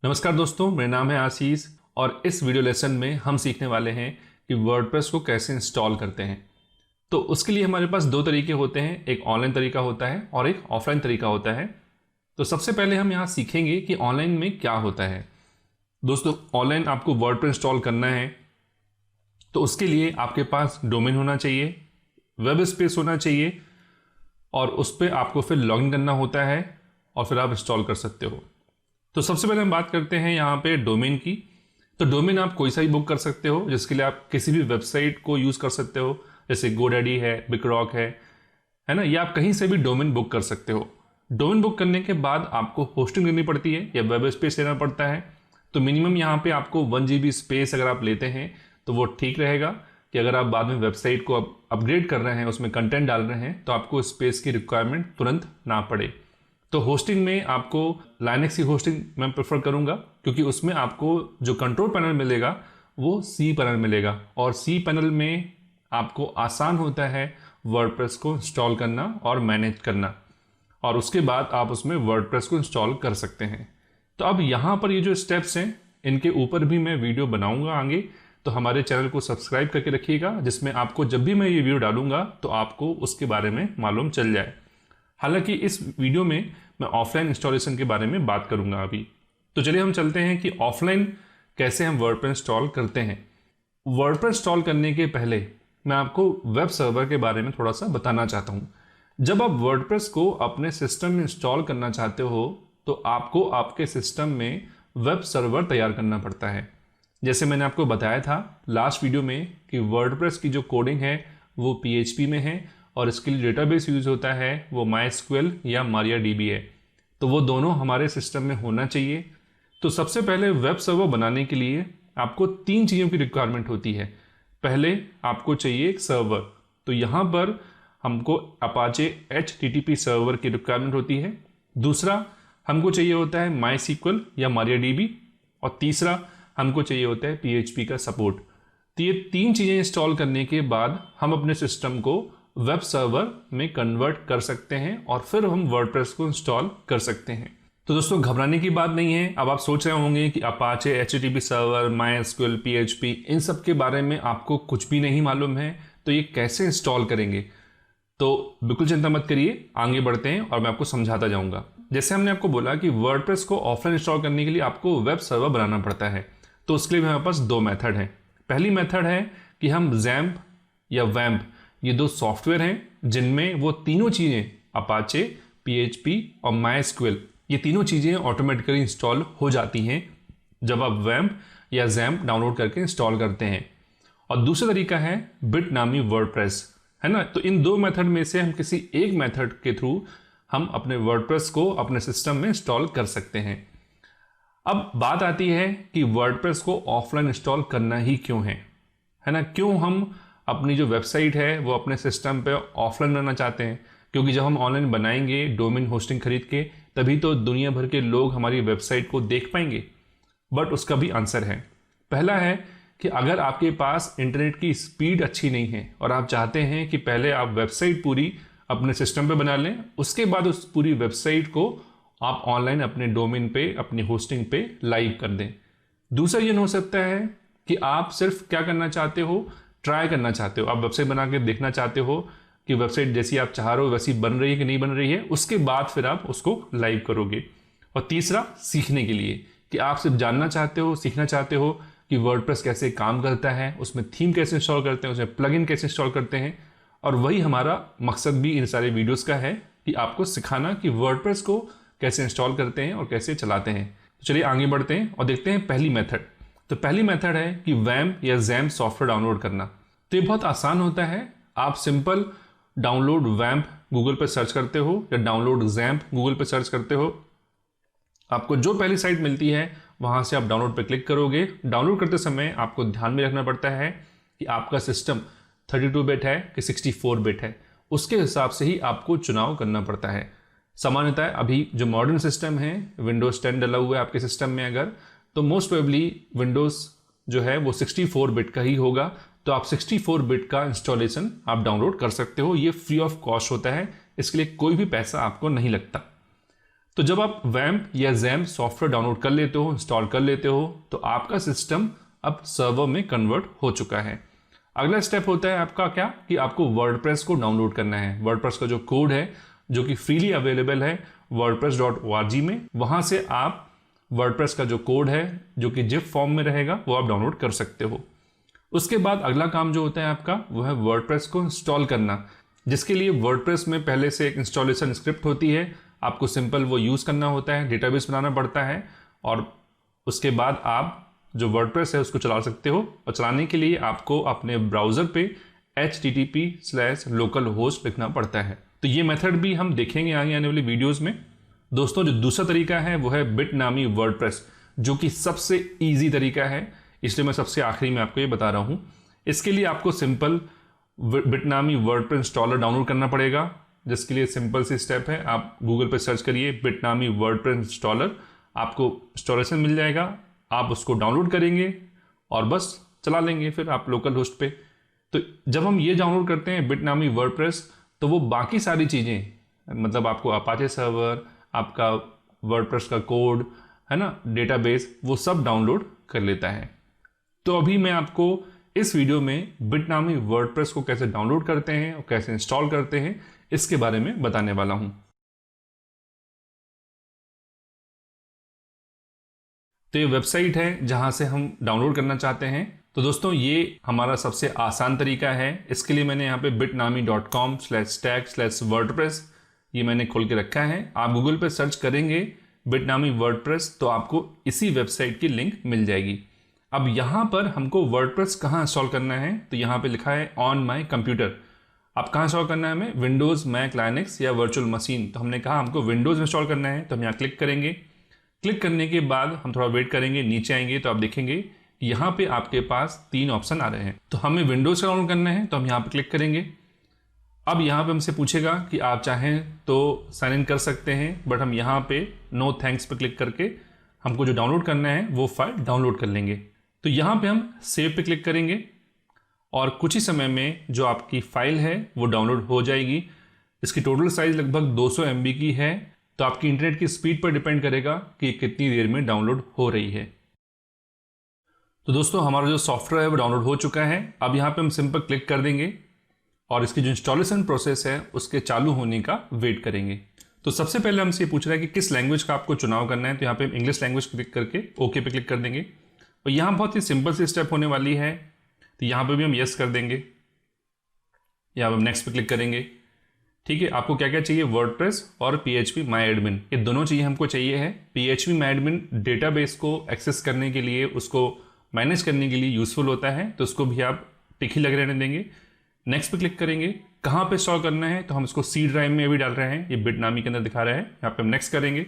नमस्कार दोस्तों, मेरा नाम है आशीष और इस वीडियो लेसन में हम सीखने वाले हैं कि वर्डप्रेस को कैसे इंस्टॉल करते हैं। तो उसके लिए हमारे पास दो तरीके होते हैं, एक ऑनलाइन तरीका होता है और एक ऑफलाइन तरीका होता है। तो सबसे पहले हम यहाँ सीखेंगे कि ऑनलाइन में क्या होता है। दोस्तों, ऑनलाइन आपको वर्डप्रेस इंस्टॉल करना है तो उसके लिए आपके पास डोमेन होना चाहिए, वेब स्पेस होना चाहिए और उस पर आपको फिर लॉगिन करना होता है और फिर आप इंस्टॉल कर सकते हो। तो सबसे पहले हम बात करते हैं यहाँ पे डोमेन की। तो डोमेन आप कोई सा भी बुक कर सकते हो, जिसके लिए आप किसी भी वेबसाइट को यूज़ कर सकते हो, जैसे गोडैडी है, बिगरॉक है ना, या आप कहीं से भी डोमेन बुक कर सकते हो। डोमेन बुक करने के बाद आपको होस्टिंग लेनी पड़ती है या वेब स्पेस लेना पड़ता है। तो मिनिमम यहाँ पे आपको 1 GB स्पेस अगर आप लेते हैं तो वो ठीक रहेगा कि अगर आप बाद में वेबसाइट को अपग्रेड कर रहे हैं, उसमें कंटेंट डाल रहे हैं, तो आपको स्पेस की रिक्वायरमेंट तुरंत ना पड़े। तो होस्टिंग में आपको लाइनक्स की होस्टिंग मैं प्रेफर करूंगा, क्योंकि उसमें आपको जो कंट्रोल पैनल मिलेगा वो सी पैनल मिलेगा और सी पैनल में आपको आसान होता है वर्डप्रेस को इंस्टॉल करना और मैनेज करना, और उसके बाद आप उसमें वर्डप्रेस को इंस्टॉल कर सकते हैं। तो अब यहाँ पर ये जो स्टेप्स हैं, इनके ऊपर भी मैं वीडियो बनाऊंगा आगे, तो हमारे चैनल को सब्सक्राइब करके रखिएगा, जिसमें आपको जब भी मैं ये वीडियो डालूंगा तो आपको उसके बारे में मालूम चल जाए। हालांकि इस वीडियो में मैं ऑफलाइन इंस्टॉलेशन के बारे में बात करूंगा अभी। तो चलिए हम चलते हैं कि ऑफलाइन कैसे हम वर्डप्रेस इंस्टॉल करते हैं। वर्डप्रेस इंस्टॉल करने के पहले मैं आपको वेब सर्वर के बारे में थोड़ा सा बताना चाहता हूं। जब आप वर्डप्रेस को अपने सिस्टम में इंस्टॉल करना चाहते हो तो आपको आपके सिस्टम में वेब सर्वर तैयार करना पड़ता है। जैसे मैंने आपको बताया था लास्ट वीडियो में कि वर्डप्रेस की जो कोडिंग है वो PHP में है और इसके लिए डेटाबेस यूज होता है वो MySQL या MariaDB है। तो वो दोनों हमारे सिस्टम में होना चाहिए। तो सबसे पहले वेब सर्वर बनाने के लिए आपको 3 चीज़ों की रिक्वायरमेंट होती है। पहले आपको चाहिए एक सर्वर, तो यहाँ पर हमको अपाचे HTTP सर्वर की रिक्वायरमेंट होती है। दूसरा हमको चाहिए होता है MySQL या MariaDB और तीसरा हमको चाहिए होता है PHP का सपोर्ट। तो ये 3 चीज़ें इंस्टॉल करने के बाद हम अपने सिस्टम को वेब सर्वर में कन्वर्ट कर सकते हैं और फिर हम वर्डप्रेस को इंस्टॉल कर सकते हैं। तो दोस्तों, घबराने की बात नहीं है। अब आप सोच रहे होंगे कि Apache HTTP server, MySQL, PHP, इन सब के बारे में आपको कुछ भी नहीं मालूम है, तो ये कैसे इंस्टॉल करेंगे। तो बिल्कुल चिंता मत करिए, आगे बढ़ते हैं और मैं आपको समझाता जाऊंगा। जैसे हमने आपको बोला कि वर्डप्रेस को ऑफलाइन इंस्टॉल करने के लिए आपको वेब सर्वर बनाना पड़ता है। तो उसके लिए हमारे पास 2 मेथड हैं। पहली मेथड है कि हम XAMPP या WAMP, ये 2 सॉफ्टवेयर हैं जिनमें वो तीनों चीज़ें अपाचे, PHP और MySQL, ये तीनों चीज़ें ऑटोमेटिकली इंस्टॉल हो जाती हैं जब आप WAMP या XAMPP डाउनलोड करके इंस्टॉल करते हैं। और दूसरा तरीका है बिटनामी वर्डप्रेस, है ना। तो इन 2 मेथड में से हम किसी एक मेथड के थ्रू हम अपने वर्डप्रेस को अपने सिस्टम में इंस्टॉल कर सकते हैं। अब बात आती है कि वर्डप्रेस को ऑफलाइन इंस्टॉल करना ही क्यों है ना। क्यों हम अपनी जो वेबसाइट है वो अपने सिस्टम पे ऑफलाइन बनाना चाहते हैं, क्योंकि जब हम ऑनलाइन बनाएंगे डोमेन होस्टिंग खरीद के, तभी तो दुनिया भर के लोग हमारी वेबसाइट को देख पाएंगे। बट उसका भी आंसर है। पहला है कि अगर आपके पास इंटरनेट की स्पीड अच्छी नहीं है और आप चाहते हैं कि पहले आप वेबसाइट पूरी अपने सिस्टम पे बना लें, उसके बाद उस पूरी वेबसाइट को आप ऑनलाइन अपने डोमेन पे, अपनी होस्टिंग पे लाइव कर दें। दूसरा ये हो सकता है कि आप सिर्फ क्या करना चाहते हो, ट्राई करना चाहते हो। आप वेबसाइट बना के देखना चाहते हो कि वेबसाइट जैसी आप चाह रहे हो वैसी बन रही है कि नहीं बन रही है, उसके बाद फिर आप उसको लाइव करोगे। और तीसरा सीखने के लिए, कि आप सिर्फ जानना चाहते हो, सीखना चाहते हो कि वर्डप्रेस कैसे काम करता है, उसमें थीम कैसे इंस्टॉल करते हैं, उसमें प्लगइन कैसे इंस्टॉल करते हैं। और वही हमारा मकसद भी इन सारे वीडियोज़ का है कि आपको सिखाना कि वर्डप्रेस को कैसे इंस्टॉल करते हैं और कैसे चलाते हैं। तो चलिए आगे बढ़ते हैं और देखते हैं पहली मेथड। तो पहली मेथड है कि WAMP या XAMPP सॉफ्टवेयर डाउनलोड करना। तो ये बहुत आसान होता है। आप सिंपल डाउनलोड WAMP गूगल पर सर्च करते हो या डाउनलोड XAMPP गूगल पर सर्च करते हो। आपको जो पहली साइट मिलती है वहाँ से आप डाउनलोड पर क्लिक करोगे। डाउनलोड करते समय आपको ध्यान में रखना पड़ता है कि आपका सिस्टम 32 बिट है कि 64 बिट है, उसके हिसाब से ही आपको चुनाव करना पड़ता है। सामान्यतः अभी जो मॉडर्न सिस्टम है, विंडोज़ 10 डला हुआ है आपके सिस्टम में अगर, तो मोस्ट प्रोबेबली विंडोज़ जो है वो 64 बिट का ही होगा। तो आप 64 बिट का इंस्टॉलेशन आप डाउनलोड कर सकते हो। ये फ्री ऑफ कॉस्ट होता है, इसके लिए कोई भी पैसा आपको नहीं लगता। तो जब आप वैम्प या जैम्प सॉफ्टवेयर डाउनलोड कर लेते हो, इंस्टॉल कर लेते हो, तो आपका सिस्टम अब सर्वर में कन्वर्ट हो चुका है। अगला स्टेप होता है आपका क्या, कि आपको वर्डप्रेस को डाउनलोड करना है। वर्डप्रेस का जो कोड है जो कि फ्रीली अवेलेबल है wordpress.org में, वहां से आप वर्डप्रेस का जो कोड है जो कि जिप फॉर्म में रहेगा वो आप डाउनलोड कर सकते हो। उसके बाद अगला काम जो होता है आपका वो है वर्डप्रेस को इंस्टॉल करना, जिसके लिए वर्डप्रेस में पहले से एक इंस्टॉलेशन स्क्रिप्ट होती है। आपको सिंपल वो यूज़ करना होता है, डेटाबेस बनाना पड़ता है और उसके बाद आप जो वर्डप्रेस है उसको चला सकते हो। और चलाने के लिए आपको अपने ब्राउज़र पे http/localhost लिखना पड़ता है। तो ये मेथड भी हम देखेंगे आगे आने वाली वीडियोज़ में। दोस्तों, जो दूसरा तरीका है वो है बिटनामी वर्डप्रेस, जो कि सबसे ईजी तरीका है, इसलिए मैं सबसे आखिरी में आपको ये बता रहा हूँ। इसके लिए आपको सिंपल बिटनामी वर्डप्रेस इंस्टॉलर डाउनलोड करना पड़ेगा, जिसके लिए सिंपल सी स्टेप है। आप गूगल पे सर्च करिए बिटनामी वर्डप्रेस इंस्टॉलर, आपको इंस्टॉलेशन मिल जाएगा। आप उसको डाउनलोड करेंगे और बस चला लेंगे फिर आप लोकल होस्ट पे। तो जब हम ये डाउनलोड करते हैं बिटनामी वर्डप्रेस, तो वो बाकी सारी चीज़ें, मतलब आपको अपाचे सर्वर, आपका वर्डप्रेस का कोड है ना, डेटाबेस, वो सब डाउनलोड कर लेता है। तो अभी मैं आपको इस वीडियो में बिटनामी वर्डप्रेस को कैसे डाउनलोड करते हैं और कैसे इंस्टॉल करते हैं इसके बारे में बताने वाला हूं। तो ये वेबसाइट है जहां से हम डाउनलोड करना चाहते हैं। तो दोस्तों, ये हमारा सबसे आसान तरीका है। इसके लिए मैंने यहाँ पे bitnami.com/stack/wordpress ये मैंने खोल के रखा है। आप गूगल पे सर्च करेंगे बिटनामी वर्डप्रेस तो आपको इसी वेबसाइट की लिंक मिल जाएगी। अब यहाँ पर हमको वर्डप्रेस कहाँ इंस्टॉल करना है, तो यहाँ पे लिखा है ऑन माई कंप्यूटर। अब कहाँ इंस्टॉल करना है हमें, विंडोज़, मैक, लाइनक्स या वर्चुअल मशीन। तो हमने कहा हमको विंडोज़ इंस्टॉल करना है, तो हम यहाँ क्लिक करेंगे। क्लिक करने के बाद हम थोड़ा वेट करेंगे, नीचे आएंगे तो आप देखेंगे यहाँ पे आपके पास 3 ऑप्शन आ रहे हैं। तो हमें विंडोज़ डाउनलोड करना है, तो हम यहाँ पे क्लिक करेंगे। अब यहाँ पे हमसे पूछेगा कि आप चाहें तो साइन इन कर सकते हैं, बट हम यहाँ पे नो थैंक्स पे क्लिक करके हमको जो डाउनलोड करना है वो फाइल डाउनलोड कर लेंगे। तो यहाँ पे हम सेव पे क्लिक करेंगे और कुछ ही समय में जो आपकी फाइल है वो डाउनलोड हो जाएगी। इसकी टोटल साइज लगभग 200 MB की है, तो आपकी इंटरनेट की स्पीड पर डिपेंड करेगा कि कितनी देर में डाउनलोड हो रही है। तो दोस्तों, हमारा जो सॉफ्टवेयर है वो डाउनलोड हो चुका है। अब यहाँ पे हम सिंपल क्लिक कर देंगे और इसकी जो इंस्टॉलेशन प्रोसेस है उसके चालू होने का वेट करेंगे। तो सबसे पहले हमसे ये पूछ रहा है कि किस लैंग्वेज का आपको चुनाव करना है, तो यहाँ पे हम इंग्लिश लैंग्वेज क्लिक करके ओके पे क्लिक कर देंगे। और यहाँ बहुत ही सिंपल सी स्टेप होने वाली है, तो यहाँ पे भी हम येस कर देंगे। यहाँ पे हम नेक्स्ट पे क्लिक करेंगे। ठीक है, आपको क्या क्या चाहिए, वर्डप्रेस और PHP माई एडमिन, ये दोनों चीज़ें हमको चाहिए है। PHP माई एडमिन डेटाबेस को एक्सेस करने के लिए, उसको मैनेज करने के लिए यूज़फुल होता है, तो उसको भी आप टिक ही लगे रहने देंगे। नेक्स्ट पे क्लिक करेंगे। कहाँ पे इंस्टॉल करना है, तो हम इसको सी ड्राइव में अभी डाल रहे हैं, ये बिटनामी के अंदर दिखा रहा है। यहाँ पे हम नेक्स्ट करेंगे।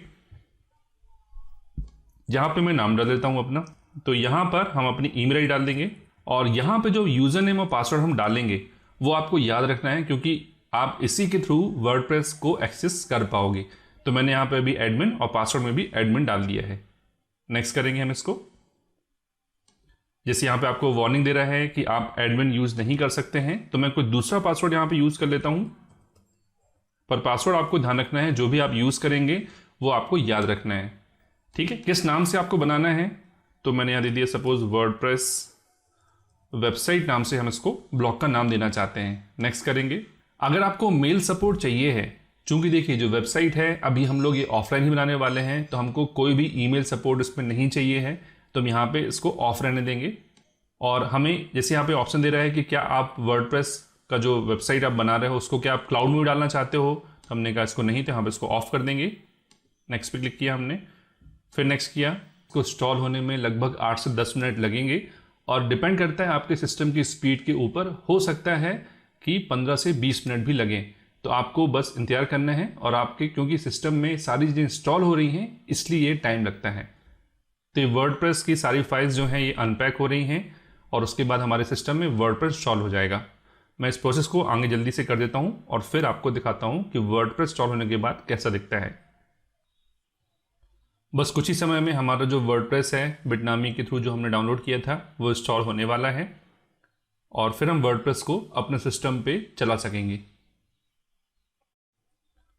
यहाँ पे मैं नाम डाल देता हूँ अपना, तो यहाँ पर हम अपनी ईमेल आईडी डाल देंगे और यहाँ पे जो यूज़र नेम और पासवर्ड हम डालेंगे वो आपको याद रखना है, क्योंकि आप इसी के थ्रू वर्डप्रेस को एक्सेस कर पाओगे। तो मैंने यहाँ पे अभी एडमिन और पासवर्ड में भी एडमिन डाल दिया है। नेक्स्ट करेंगे हम इसको। जैसे यहाँ पे आपको वार्निंग दे रहा है कि आप एडमिन यूज़ नहीं कर सकते हैं, तो मैं कोई दूसरा पासवर्ड यहाँ पे यूज़ कर लेता हूँ। पर पासवर्ड आपको ध्यान रखना है, जो भी आप यूज़ करेंगे वो आपको याद रखना है। ठीक है, किस नाम से आपको बनाना है, तो मैंने यहाँ दे दिया सपोज वर्डप्रेस वेबसाइट नाम से हम इसको ब्लॉग का नाम देना चाहते हैं। नेक्स्ट करेंगे। अगर आपको मेल सपोर्ट चाहिए है, चूंकि देखिए जो वेबसाइट है अभी हम लोग ये ऑफलाइन ही बनाने वाले हैं, तो हमको कोई भी ईमेल सपोर्ट इसमें नहीं चाहिए है, तो हम यहाँ पे इसको ऑफ रहने देंगे। और हमें जैसे यहाँ पे ऑप्शन दे रहा है कि क्या आप वर्डप्रेस का जो वेबसाइट आप बना रहे हो उसको क्या आप क्लाउड में डालना चाहते हो, तो हमने कहा इसको नहीं, तो यहाँ पे इसको ऑफ कर देंगे। नेक्स्ट पे क्लिक किया हमने, फिर नेक्स्ट किया। इसको इंस्टॉल होने में लगभग 8 से 10 मिनट लगेंगे और डिपेंड करता है आपके सिस्टम की स्पीड के ऊपर। हो सकता है कि 15 से 20 मिनट भी लगें, तो आपको बस इंतजार करना है। और आपके क्योंकि सिस्टम में सारी चीज़ें इंस्टॉल हो रही हैं, इसलिए ये टाइम लगता है। तो ये वर्डप्रेस की सारी फाइल्स जो हैं ये अनपैक हो रही हैं और उसके बाद हमारे सिस्टम में वर्डप्रेस इंस्टॉल हो जाएगा। मैं इस प्रोसेस को आगे जल्दी से कर देता हूँ और फिर आपको दिखाता हूँ कि वर्डप्रेस इंस्टॉल होने के बाद कैसा दिखता है। बस कुछ ही समय में हमारा जो वर्डप्रेस है बिटनामी के थ्रू जो हमने डाउनलोड किया था वो इंस्टॉल होने वाला है और फिर हम वर्डप्रेस को अपने सिस्टम पे चला सकेंगे।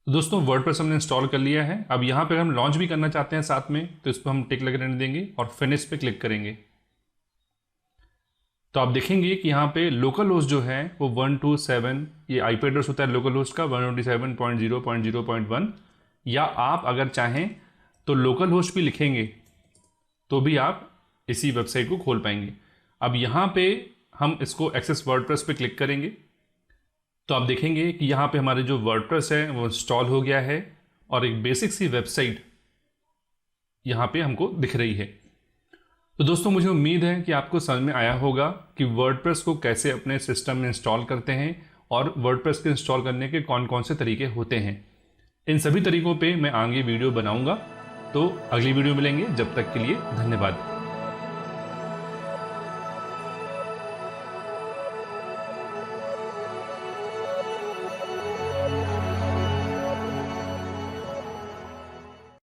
तो दोस्तों वर्डप्रेस हमने इंस्टॉल कर लिया है। अब यहाँ पे हम लॉन्च भी करना चाहते हैं साथ में, तो इस पर हम टिक लग रहने देंगे और फिनिश पे क्लिक करेंगे। तो आप देखेंगे कि यहाँ पे लोकल होस्ट जो है वो 127, ये आईपी एड्रेस होता है लोकल होस्ट का 127.0.0.1, या आप अगर चाहें तो लोकल होस्ट भी लिखेंगे तो भी आप इसी वेबसाइट को खोल पाएंगे। अब यहाँ पे हम इसको एक्सेस वर्डप्रेस पे क्लिक करेंगे तो आप देखेंगे कि यहाँ पे हमारे जो वर्डप्रेस है वो इंस्टॉल हो गया है और एक बेसिक सी वेबसाइट यहाँ पे हमको दिख रही है। तो दोस्तों मुझे उम्मीद है कि आपको समझ में आया होगा कि वर्डप्रेस को कैसे अपने सिस्टम में इंस्टॉल करते हैं और वर्डप्रेस के इंस्टॉल करने के कौन कौन से तरीके होते हैं। इन सभी तरीकों पे मैं आगे वीडियो बनाऊंगा। तो अगली वीडियो मिलेंगे, जब तक के लिए धन्यवाद।